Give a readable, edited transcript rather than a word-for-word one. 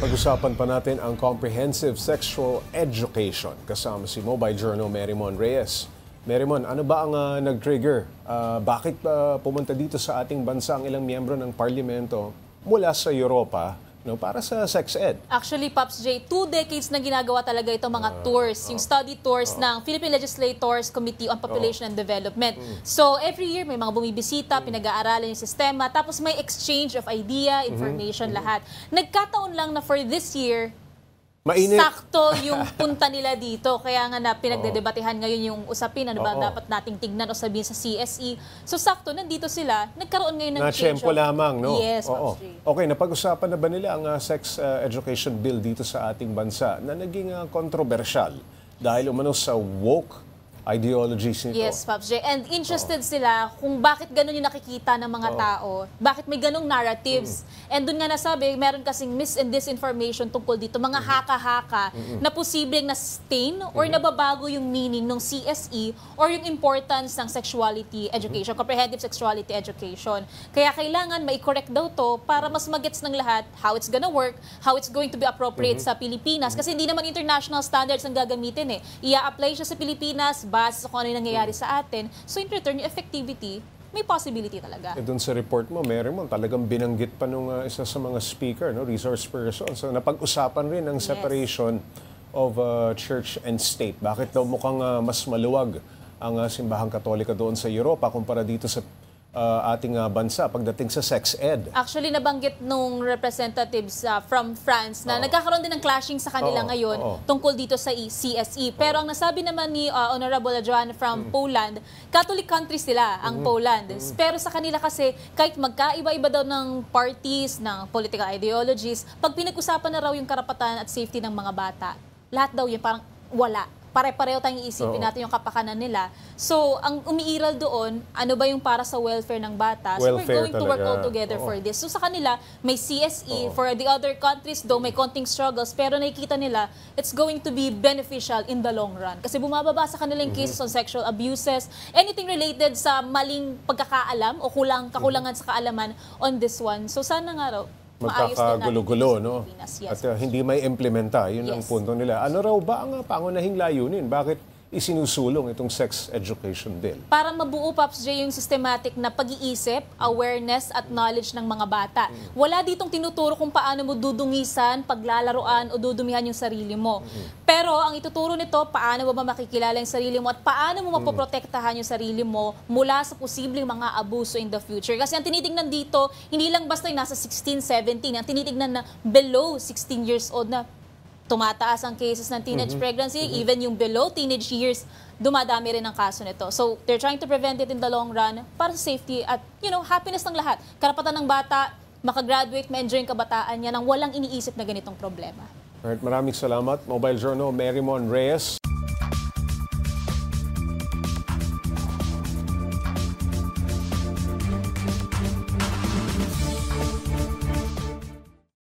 Pag-usapan pa natin ang comprehensive sexual education kasama si Mobile Journal Merymon Reyes. Merymon, ano ba ang nag-trigger? Bakit pumunta dito sa ating bansa ang ilang miyembro ng parlamento mula sa Europa para sa sex ed? Actually, Pops J, 2 decades na ginagawa talaga itong mga tours, yung study tours ng Philippine Legislators Committee on Population and Development. So, every year may mga bumibisita, pinag-aaralan yung sistema, tapos may exchange of idea, information, lahat. Nagkataon lang na for this year, mainit. Sakto yung punta nila dito. Kaya nga na pinagdedebatehan ngayon yung usapin. Ano ba dapat nating tignan o sabihin sa CSE. So sakto, nandito sila. Nagkaroon ngayon ng change. Na-tiyempo lamang, no? Yes, Pops J. Okay, napag-usapan na ba nila ang sex education bill dito sa ating bansa na naging kontrobersyal dahil umano sa woke ideologies nito? Yes, Pops J. And interested sila kung bakit ganun yung nakikita ng mga tao. Bakit may ganung narratives. And dun nga nasabi, meron kasing mis and disinformation tungkol dito. Mga haka-haka na posibleng na-stain or nababago yung meaning ng CSE or yung importance ng sexuality education, comprehensive sexuality education. Kaya kailangan mai-correct daw to para mas magets ng lahat how it's gonna work, how it's going to be appropriate sa Pilipinas. Kasi hindi naman international standards ang gagamitin eh. Ia-apply siya sa Pilipinas base sa kung ano yung nangyayari sa atin. So in return, yung effectivity, may possibility talaga. Doon sa report mo, Merymon, talagang binanggit pa nung isa sa mga speaker, resource person. So napag-usapan rin ang separation of church and state. Bakit daw mukhang mas maluwag ang simbahang Katolika doon sa Europa kumpara dito sa ating bansa pagdating sa sex ed? Actually, nabanggit nung representatives from France na nagkakaroon din ng clashing sa kanila ngayon tungkol dito sa CSE. Pero ang nasabi naman ni Honorable Joanna from Poland, Catholic country sila, ang Poland. Pero sa kanila kasi, kahit magkaiba-iba daw ng parties, ng political ideologies, pag pinag-usapan na raw yung karapatan at safety ng mga bata, lahat daw yun parang wala. Pare-pareho tayong isipin natin yung kapakanan nila. So, ang umiiral doon, ano ba yung para sa welfare ng bata? So, we're going to work all together for this. So, sa kanila, may CSE. For the other countries, though may konting struggles, pero nakikita nila, it's going to be beneficial in the long run. Kasi bumababa sa kanila yung cases on sexual abuses, anything related sa maling pagkakaalam o kakulangan sa kaalaman on this one. So, sana nga raw, magkakagulo-gulo, no? At hindi may implementa, yun ang punto nila. Ano raw ba ang pangunahing layunin? Bakit isinusulong itong sex education bill? Para mabuo, Pops J, yung systematic na pag-iisip, awareness at knowledge ng mga bata. Wala ditong tinuturo kung paano mo dudungisan, paglalaroan o dudumihan yung sarili mo. Pero ang ituturo nito, paano mo ba makikilala yung sarili mo at paano mo mapoprotektahan yung sarili mo mula sa posibleng mga abuso in the future. Kasi ang tinitignan dito, hindi lang basta yung nasa 16, 17, ang tinitignan na below 16 years old na tumataas ang cases ng teenage pregnancy, even yung below teenage years, dumadami rin ang kaso nito. So, they're trying to prevent it in the long run para sa safety at, happiness ng lahat. Karapatan ng bata, makagraduate, ma-enjoy yung kabataan niya nang walang iniisip na ganitong problema. Alright, maraming salamat. Mobile Journal Merymon Reyes.